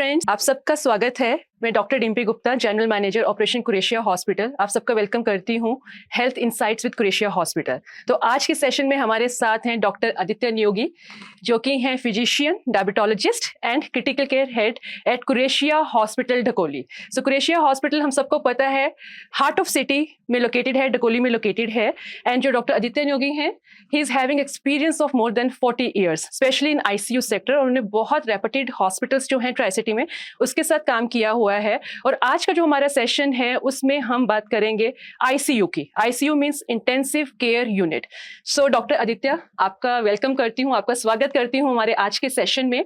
Friends, आप सबका स्वागत है। मैं doctor Dimpy Gupta, general manager operation Kureshia hospital, आप सबका वेलकम करती हूँ health insights with Kureshia hospital. तो आज के सेशन में हमारे साथ हैं डॉक्टर आदित्य नियोगी, जो कि हैं physician, diabetologist and critical care head at Kureshia hospital Dhakoli. So Kureshia hospital हम सबको पता है हार्ट ऑफ सिटी में लोकेटेड है, ढकोली में लोकेटेड है। एंड जो डॉक्टर आदित्य नियोगी हैं, he is having experience of more than 40 years, specially in ICU sector. और उन्होंने बहुत रेपुटेड हॉस्पिटल्स जो हैं ट्राई सिटी में, उसके साथ काम किया हुआ है। और आज का जो हमारा सेशन है उसमें हम बात करेंगे आईसीयू की। ICU means intensive care unit. So doctor Aditya, आपका वेलकम करती हूँ, आपका स्वागत करती हूँ हमारे आज के सेशन में।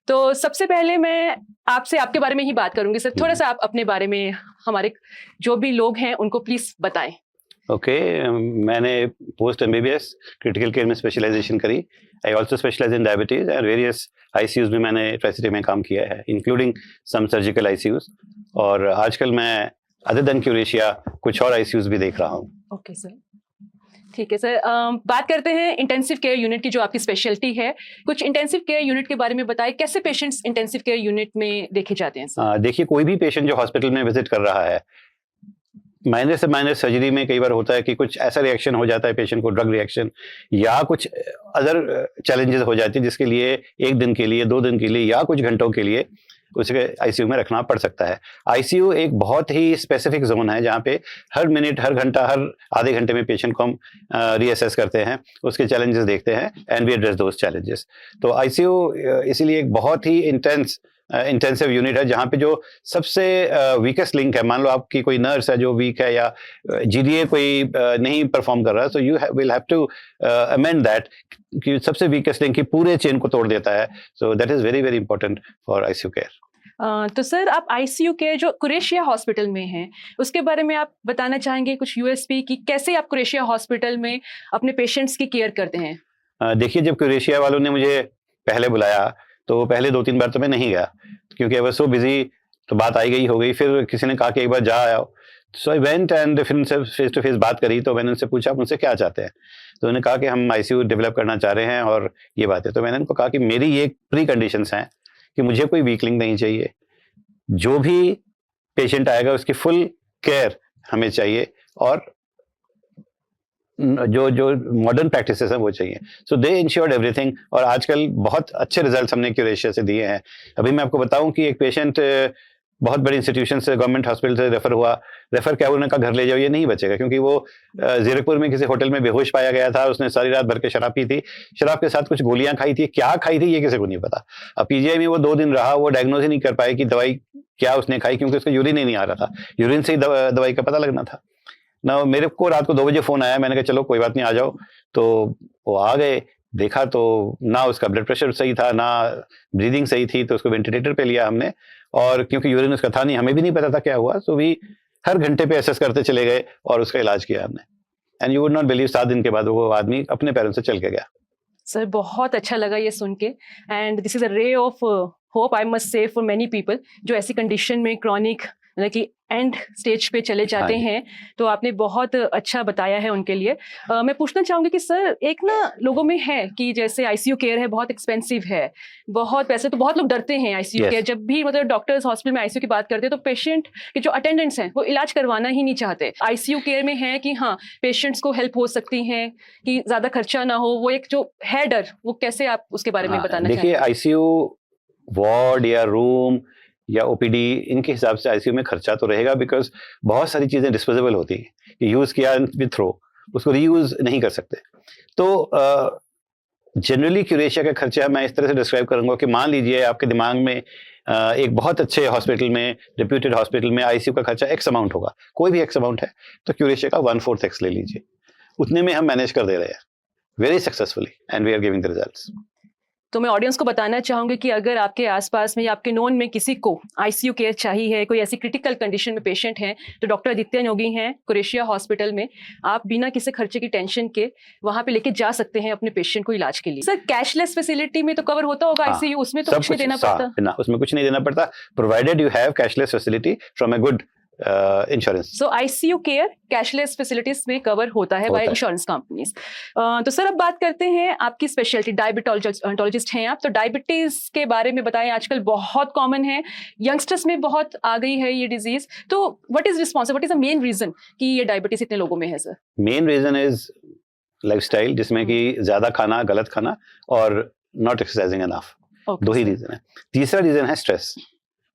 तो सबसे पहले मैं आपसे आपके बारे में ही बात करूंगी सर। थोड़ा सा आप अपने बारे में हमारे जो भी लोग हैं उनको प्लीज बताएं। ओके, मैंने पोस्ट एमबीबीएस क्रिटिकल केयर में स्पेशलाइजेशन करी। I also specialise in diabetes and various ICUs में मैंने ट्राई-सिटी में काम किया है, इंक्लूडिंग सम सर्जिकल आईसीयूज। और आजकल मैं अदर देन कुरेशिया कुछ और आईसीयूज भी देख रहा हूँ। ओके सर, ठीक है सर। बात करते हैं इंटेंसिव केयर यूनिट की, जो आपकी स्पेशलिटी है। कुछ इंटेंसिव केयर यूनिट के बारे में बताएं, कैसे पेशेंट्स इंटेंसिव केयर यूनिट में देखे जाते हैं सर? देखिए, कोई भी पेशेंट जो हॉस्पिटल में विजिट कर रहा है, माइनर से माइनर सर्जरी में कई बार होता है कि कुछ ऐसा रिएक्शन हो जाता है पेशेंट को, ड्रग रिएक्शन या कुछ अदर चैलेंजेस हो जाती है, जिसके लिए एक दिन के लिए, 2 दिन के लिए या कुछ घंटों के लिए उसे आईसीयू में रखना पड़ सकता है। आईसीयू एक बहुत ही स्पेसिफिक जोन है जहाँ पे हर मिनट, हर घंटा, हर आधे घंटे में पेशेंट को हम रीअसेस करते हैं, उसके चैलेंजेस देखते हैं and we address those challenges. तो आईसीयू इसीलिए एक बहुत ही इंटेंसिव यूनिट है जहाँ पे जो सबसे वीकेस्ट लिंक है, मान लो आपकी कोई नर्स है जो वीक है या जीडीए कोई नहीं परफॉर्म कर रहा, so you will have to amend that, कि सबसे वीकेस्ट लिंक की पूरे चेन को तोड़ देता है। So that is very very important for ICU care. तो सर, आप आईसीयू केयर जो कुरेशिया हॉस्पिटल में हैं, उसके बारे में आप बताना चाहेंगे कुछ यूएसपी की, कैसे आप कुरेशिया हॉस्पिटल में अपने पेशेंट्स की केयर करते हैं? देखिए, जब कुरेशिया वालों ने मुझे पहले बुलाया तो पहले 2-3 बार तो मैं नहीं गया, क्योंकि आई वाज सो बिजी। तो बात आई गई हो गई, फिर किसी ने कहा कि एक बार जा आओ। सो आई वेंट एंड फिर उनसे फेस टू फेस बात करी। तो मैंने उनसे पूछा आप मुझसे क्या चाहते हैं, तो उन्होंने कहा कि हम आईसीयू डेवलप करना चाह रहे हैं और ये बात है। तो मैंने उनको कहा कि मेरी ये प्री कंडीशंस हैं कि मुझे कोई वीक लिंक नहीं चाहिए, जो भी पेशेंट आएगा उसकी फुल केयर हमें चाहिए, और जो मॉडर्न प्रैक्टिसेस हैं वो चाहिए। सो दे इंश्योर्ड एवरीथिंग, और आजकल बहुत अच्छे रिजल्ट्स हमने कुरेशिया से दिए हैं। अभी मैं आपको बताऊं कि एक पेशेंट बहुत बड़ी इंस्टीट्यूशन से, गवर्नमेंट हॉस्पिटल से रेफर क्या, उन्होंने कहा घर ले जाओ, ये नहीं बचेगा, क्योंकि वो जीरकपुर में किसी होटल में बेहोश पाया गया था। उसने सारी रात भर के शराब पी थी, शराब के साथ कुछ गोलियां खाई थी, क्या खाई थी ये किसी को नहीं पता। अब पीजीआई में वो 2 दिन रहा, वो डायग्नोज ही नहीं कर पाए कि दवाई क्या उसने खाई, क्योंकि उसका यूरिन ही नहीं आ रहा था। यूरिन से ही दवाई का पता लगना था ना। मेरे को रात को 2 बजे फोन आया, मैंने कहा चलो कोई बात नहीं, आ जाओ। तो वो आ गए, देखा तो ना उसका ब्लड प्रेशर सही था, ना ब्रीदिंग सही थी, तो उसको वेंटिलेटर पे लिया हमने। और क्योंकि यूरिन उसका था नहीं, हमें भी नहीं पता था क्या हुआ, सो भी हर घंटे पे एसेस करते चले गए और उसका इलाज किया हमने। And you would not believe, 7 दिन के बाद वो आदमी अपने पैरों से चल के गया। सर, बहुत अच्छा लगा ये सुन के। And this is a ray of hope, I must say, for many people जो ऐसी कंडीशन में क्रॉनिक, मतलब कि एंड स्टेज पे चले जाते हैं। तो आपने बहुत अच्छा बताया है उनके लिए। मैं पूछना चाहूंगी कि सर, एक ना लोगों में है कि जैसे आईसीयू केयर है बहुत एक्सपेंसिव है, बहुत पैसे, तो बहुत लोग डरते हैं आईसीयू केयर। जब भी मतलब डॉक्टर्स हॉस्पिटल में आईसीयू की बात करते हैं तो पेशेंट के जो अटेंडेंट्स हैं वो इलाज करवाना ही नहीं चाहते। आईसीयू केयर में है कि हाँ, पेशेंट्स को हेल्प हो सकती है, कि ज्यादा खर्चा ना हो, वो एक जो है डर, वो कैसे आप उसके बारे में बताना चाहेंगे? देखिए, आईसीयू वार्ड या रूम या ओपीडी, इनके हिसाब से आईसीयू में खर्चा तो रहेगा, बिकॉज बहुत सारी चीजें डिस्पोजेबल होती हैं, यूज किया विद थ्रो, उसको रीयूज नहीं कर सकते। तो जनरली कुरेशिया का खर्चा मैं इस तरह से डिस्क्राइब करूंगा कि मान लीजिए आपके दिमाग में एक बहुत अच्छे हॉस्पिटल में, रिप्यूटेड हॉस्पिटल में आईसीयू का खर्चा एक्स अमाउंट होगा, कोई भी एक्स अमाउंट है, तो कुरेशिया का 1/4 एक्स ले लीजिए, उतने में हम मैनेज कर दे रहे हैं very successfully and we are giving the results. तो मैं ऑडियंस को बताना चाहूंगी कि अगर आपके आसपास में या आपके नोन में किसी को आईसीयू केयर चाहिए है, कोई ऐसी क्रिटिकल कंडीशन में पेशेंट हैं, तो डॉक्टर आदित्य नियोगी हैं कुरेशिया हॉस्पिटल में। आप बिना किसी खर्चे की टेंशन के वहां पे लेके जा सकते हैं अपने पेशेंट को इलाज के लिए। सर, कैशलेस फैसिलिटी में तो कवर होता होगा आईसीयू, उसमें तो कुछ नहीं देना पड़ता? उसमें कुछ नहीं देना पड़ता, provided you have cashless facility from a good insurance. So ICU care cashless facilities में कवर होता है बाय इंश्योरेंस कंपनीज। तो सर अब बात करते हैं आपकी स्पेशलिटी, डायबिटोलॉजिस्ट हैं आप, तो डायबिटीज के बारे में बताएं। आजकल बहुत कॉमन है, यंगस्टर्स में बहुत आ गई है ये डिजीज, तो what is responsible, what is the main reason कि ये डायबिटीज इतने लोगों में है sir? Main reason is lifestyle, जिसमें कि ज्यादा खाना, गलत खाना और नॉट एक्सरसाइजिंग एनफ। दो ही रीजन है। तीसरा रीजन है स्ट्रेस।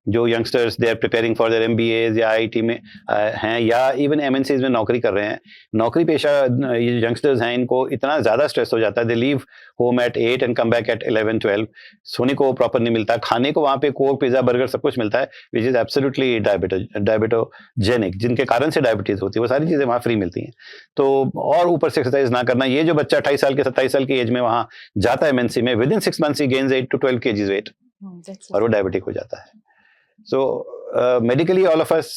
जो youngsters they are preparing for their MBAs या आईआईटी में हैं या इवन एमएनसीज में नौकरी कर रहे हैं, नौकरी पेशा ये यंगस्टर्स हैं, इनको इतना ज़्यादा स्ट्रेस हो जाता है, they leave home at 8 and come back at 11-12, सोने को प्रॉपर नहीं मिलता, खाने को वहाँ पे कोक, पिज़्ज़ा, बर्गर सब कुछ मिलता है, विच इज़ एब्सोल्युटली डायबिटोजेनिक, जिनके कारण से डायबिटीज़ होती है, वो सारी चीज़ें वहाँ फ्री मिलती हैं। तो और ऊपर से एक्सरसाइज ना करना, ये जो बच्चा 28 साल के 27 साल की एज में वहाँ जाता है एमएनसी में, विद इन 6 मंथ्स ही गेन्स 8 to 12 kgs वेट और वो डायबिटिक हो जाता है। So medically all of us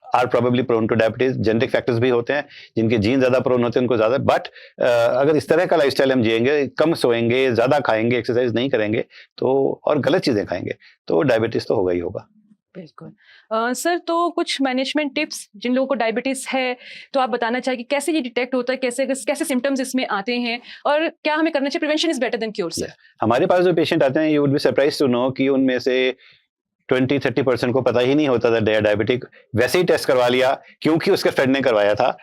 are probably prone to diabetes. Genetic factors भी होते हैं, जिनके जीन ज्यादा prone होते हैं उनको ज्यादा, बट अगर इस तरह का लाइफस्टाइल हम जिएंगे, कम सोएंगे, ज्यादा खाएंगे, एक्सरसाइज नहीं करेंगे तो और गलत चीजें खाएंगे तो डायबिटीज तो होगा ही होगा। बिल्कुल। सर तो कुछ मैनेजमेंट टिप्स जिन लोगों को डायबिटीज है तो आप बताना चाहिए कैसे ये डिटेक्ट होता है, कैसे कैसे सिम्टम्स इसमें आते हैं और क्या हमें करना चाहिए? Prevention is better than cure sir. हमारे पास जो पेशेंट आते हैं, you would be surprised to know कि उनमें से 20-30% को पता ही नहीं होता था दे आर डायबिटिक। वैसे ही टेस्ट करवा लिया क्योंकि उसके फ्रेंड ने करवाया था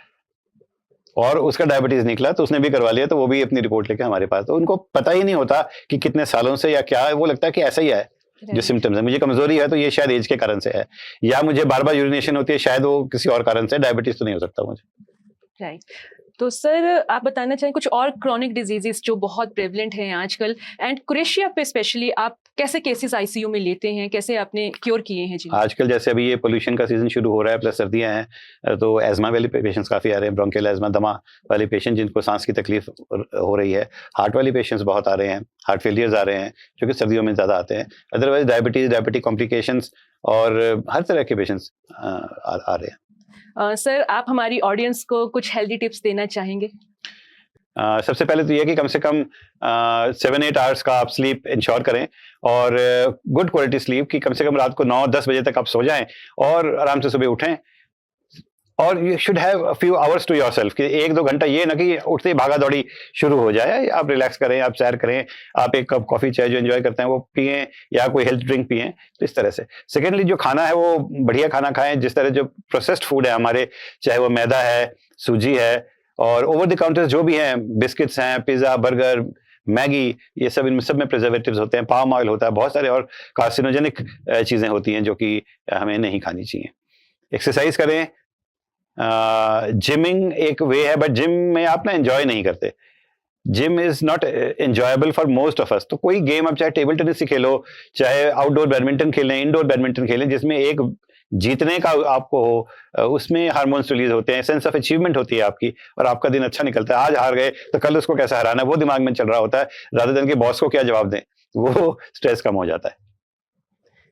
और उसका डायबिटीज निकला तो उसने भी करवा लिया, तो वो भी अपनी रिपोर्ट लेके हमारे पास, तो उनको पता ही नहीं होता कि कितने सालों से या क्या, वो लगता है कि ऐसा ही है जो सिम्टम्स है, मुझे कमजोरी है तो ये शायद एज के कारण से है, या मुझे बार बार यूरिनेशन होती है, शायद वो किसी और कारण से, डायबिटीज तो नहीं हो सकता मुझे। राइट। तो सर आप बताना चाहें कुछ और क्रॉनिक डिजीजेस जो बहुत प्रेवलेंट हैं आजकल, एंड कुरेशिया पे स्पेशली आप कैसे केसेस आईसीयू में लेते हैं, कैसे आपने क्योर किए हैं जी? आजकल जैसे अभी ये पोल्यूशन का सीजन शुरू हो रहा है, प्लस सर्दियां हैं, तो एजमा वाले पेशेंट्स काफी आ रहे हैं, ब्रोंकियल एजमा, दमा वाले पेशेंट जिनको सांस की तकलीफ हो रही है, हार्ट वाले पेशेंट्स बहुत आ रहे हैं, हार्ट फेलियर्स आ रहे हैं जो कि सर्दियों में ज्यादा आते हैं, अदरवाइज डायबिटीज, डायबिटिक कॉम्प्लिकेशंस और हर तरह के पेशेंट्स आ रहे हैं। सर आप हमारी ऑडियंस को कुछ हेल्दी टिप्स देना चाहेंगे? सबसे पहले तो ये कि कम से कम 7-8 आवर्स का आप स्लीप इंश्योर करें और गुड क्वालिटी स्लीप, की कम से कम रात को 9-10 बजे तक आप सो जाएं और आराम से सुबह उठें, और you should have a few hours to yourself, कि 1-2 घंटा ये ना कि उठते ही भागा दौड़ी शुरू हो जाए, आप रिलैक्स करें, आप सैर करें, आप एक कप कॉफी चाय जो एंजॉय करते हैं वो पिएं या कोई हेल्थ ड्रिंक पिएं, तो इस तरह से। सेकेंडली जो खाना है वो बढ़िया खाना खाएं, जिस तरह जो प्रोसेस्ड फूड है हमारे, चाहे वो मैदा है, सूजी है और ओवर द काउंटर जो भी हैं, बिस्किट्स हैं, पिज्जा, बर्गर, मैगी, ये सब, इनमें सब में प्रिजर्वेटिव्स होते हैं, पाम ऑयल होता है, बहुत सारे और कार्सिनोजेनिक चीजें होती हैं जो कि हमें नहीं खानी चाहिए। एक्सरसाइज करें, जिमिंग एक वे है, बट जिम में आप ना एंजॉय नहीं करते, gym is not enjoyable for most of us. तो कोई गेम आप चाहे टेबल टेनिस ही खेलो, चाहे आउटडोर बैडमिंटन खेलें, इंडोर बैडमिंटन खेलें, जिसमें एक जीतने का आपको हो, उसमें हार्मोन्स रिलीज होते हैं, सेंस ऑफ अचीवमेंट होती है आपकी और आपका दिन अच्छा निकलता है। आज हार गए तो कल उसको कैसे हराना है वो दिमाग में चल रहा होता है, रादर देन कि बॉस को क्या जवाब दें, वो स्ट्रेस कम हो जाता है।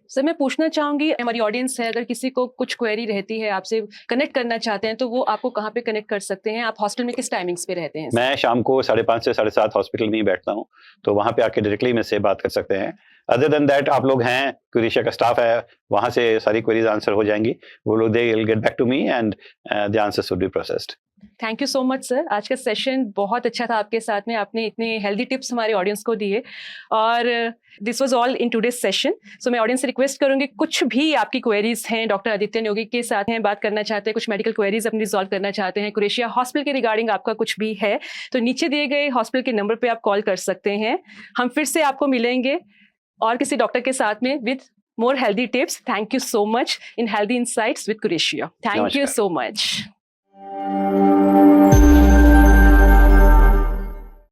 सर मैं पूछना चाहूंगी, हमारी ऑडियंस है, अगर किसी को कुछ क्वेरी रहती है, आपसे कनेक्ट करना चाहते हैं, तो वो आपको कहाँ पे कनेक्ट कर सकते हैं? आप हॉस्टल में किस टाइमिंग्स पे रहते हैं? मैं शाम को 5:30 से 7:30 हॉस्पिटल में ही बैठता हूँ, तो वहाँ पे आके डायरेक्टली मेरे बात कर सकते हैं। अदर देन दैट आप लोग हैं, कुरेशिया का स्टाफ है, वहाँ से सारी क्वेरीज आंसर हो जाएंगी, वो लोग they will get back to me and the answers would be processed. Thank you so much sir, आज का सेशन बहुत अच्छा था आपके साथ में, आपने इतने हेल्दी टिप्स हमारे ऑडियंस को दिए और this was all in today's session. So मैं ऑडियंस से रिक्वेस्ट करूंगी, कुछ भी आपकी क्वेरीज हैं डॉक्टर आदित्य न्योगी के साथ हैं, बात करना चाहते हैं, कुछ मेडिकल क्वेरीज अपनी रिजॉल्व करना चाहते हैं, कुरेशिया हॉस्पिटल के रिगार्डिंग आपका कुछ भी है, तो नीचे दिए गए हॉस्पिटल के नंबर पर आप कॉल कर सकते हैं। हम फिर से आपको मिलेंगे और किसी डॉक्टर के साथ में with more healthy tips. Thank you so much in Healthy Insights with Kureशिया. Thank you so much.